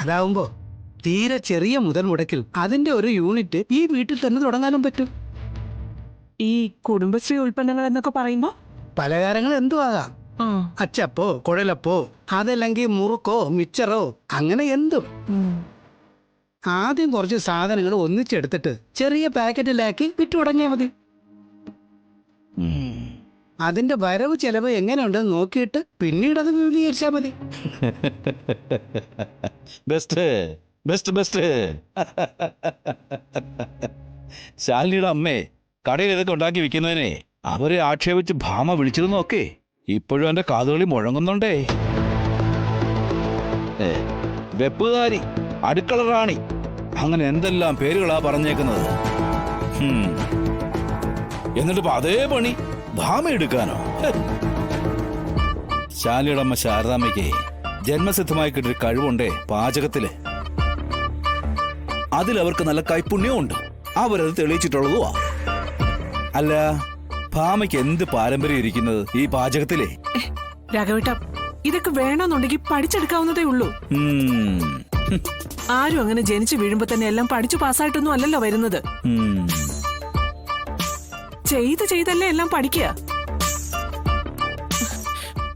അതാവുമ്പോ തീരെ ചെറിയ മുതൽ മുടക്കിൽ അതിന്റെ ഒരു യൂണിറ്റ് ഈ വീട്ടിൽ തന്നെ തുടങ്ങാനും പറ്റും. ഈ കുടുംബശ്രീ ഉൽപ്പന്നങ്ങൾ എന്നൊക്കെ പറയുമ്പോ പലഹാരങ്ങൾ എന്തു ആകാം. അച്ചപ്പോ കുഴലപ്പോ അതല്ലെങ്കിൽ മുറുക്കോ മിച്ചറോ അങ്ങനെ എന്തും. ആദ്യം കുറച്ച് സാധനങ്ങൾ ഒന്നിച്ചെടുത്തിട്ട് ചെറിയ പാക്കറ്റിലാക്കി വിറ്റു തുടങ്ങിയാൽ മതി. അതിന്റെ വരവ് ചെലവ് എങ്ങനെയുണ്ടെന്ന് നോക്കിയിട്ട് പിന്നീട് അത് വിപുലീകരിച്ചാൽ മതി. Best best best. ശാലിനിയുടെ അമ്മേ കടയിൽ ഇതൊക്കെ ഉണ്ടാക്കി വിൽക്കുന്നതിനെ അവരെ ആക്ഷേപിച്ച് ഭാമ വിളിച്ചിരുന്നൊക്കെ ഇപ്പോഴും എന്റെ കാതുകളിൽ മുഴങ്ങുന്നുണ്ടേ. വെപ്പുകാരി, അടുക്കള റാണി, അങ്ങനെ എന്തെല്ലാം പേരുകളാ പറഞ്ഞേക്കുന്നത്. എന്നിട്ടിപ്പോ അതേ പണി ഭാമ എടുക്കാനോ? ശാലിയുടെ അമ്മ ശാരദാമ്മയ്ക്ക് ജന്മസിദ്ധമായി കിട്ടിയ കഴിവുണ്ടേ പാചകത്തില്. അതിലവർക്ക് നല്ല കൈപ്പുണ്യവും ഉണ്ട്. അവരത് തെളിയിച്ചിട്ടുള്ളതുവാ. അല്ല, ഭാമയ്ക്ക് എന്ത് പാരമ്പര്യം ഇരിക്കുന്നത് ഈ പാചകത്തിലെ? രാഘവേട്ട, ഇതൊക്കെ വേണമെന്നുണ്ടെങ്കിൽ പഠിച്ചെടുക്കാവുന്നതേ ഉള്ളൂ. ആരും അങ്ങനെ ജനിച്ചു വീഴുമ്പോ തന്നെ എല്ലാം പഠിച്ചു പാസ്സായിട്ടൊന്നും അല്ലല്ലോ വരുന്നത്. ചെയ്തല്ലേ എല്ലാം പഠിക്കുക.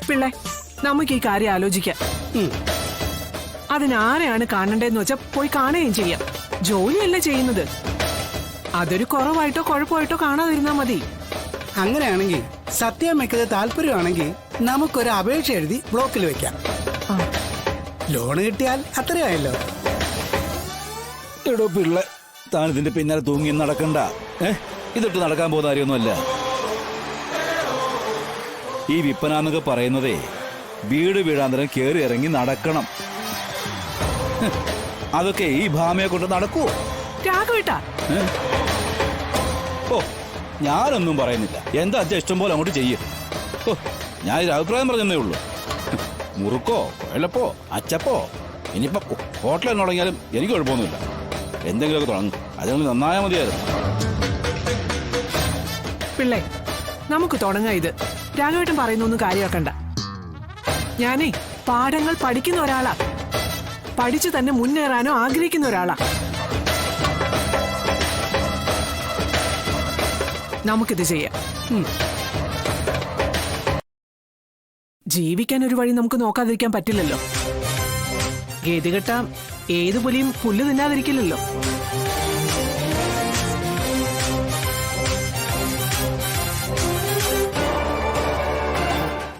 പിള്ളേ, നമുക്ക് ഈ കാര്യം ആലോചിക്കാം. അതിനാരെയാണ് കാണണ്ടേന്ന് വെച്ചാ പോയി കാണുകയും ചെയ്യാം. ജോലിയല്ല ചെയ്യുന്നത്. അതൊരു കുറവായിട്ടോ കുഴപ്പമായിട്ടോ കാണാതിരുന്നാ മതി. അങ്ങനെയാണെങ്കിൽ സത്യമയ്ക്കത് താല്പര്യമാണെങ്കിൽ നമുക്കൊരു അപേക്ഷ എഴുതി ബ്ലോക്കിൽ വെക്കാം. ലോണ് കിട്ടിയാൽ അത്രയായല്ലോ. എടോ പിള്ളേ, താൻ ഇതിന്റെ പിന്നാലെ തൂങ്ങി നടക്കണ്ട. ഇതിട്ട് നടക്കാൻ പോകുന്ന കാര്യമൊന്നുമല്ല. ഈ വിപ്പനാന്നൊക്കെ പറയുന്നതേ വീട് വീടാന്തരം കയറി ഇറങ്ങി നടക്കണം. അതൊക്കെ ഈ ഭാമയെ കൊണ്ട് നടക്കുവോ? ഓ, ഞാനൊന്നും പറയുന്നില്ല. എന്താ അച്ഛൻ ഇഷ്ടം പോലെ അങ്ങോട്ട് ചെയ്യും. ഓ, ഞാൻ ഒരു അഭിപ്രായം പറഞ്ഞതേ ഉള്ളൂ. മുറുക്കോ കുഴലപ്പോ അച്ചപ്പോ ഇനിയിപ്പോ ഹോട്ടലിൽ തുടങ്ങിയാലും എനിക്ക് കുഴപ്പമൊന്നുമില്ല. എന്തെങ്കിലുമൊക്കെ തുടങ്ങും. അതിനൊന്ന് നന്നായാൽ മതിയായിരുന്നു. പിള്ളേ, നമുക്ക് തുടങ്ങാം. ഇത് രാഘവേട്ടൻ പറയുന്നൊന്നും കാര്യമാക്കണ്ട. ഞാനേ പാഠങ്ങൾ പഠിക്കുന്ന ഒരാളാ. പഠിച്ചു തന്നെ മുന്നേറാനോ ആഗ്രഹിക്കുന്ന ഒരാളാ. നമുക്കിത് ചെയ്യാം. ജീവിക്കാൻ ഒരു വഴി നമുക്ക് നോക്കാതിരിക്കാൻ പറ്റില്ലല്ലോ. ഗതികെട്ടാം ഏതു പുലിയും പുല്ല് തിന്നാതിരിക്കില്ലല്ലോ.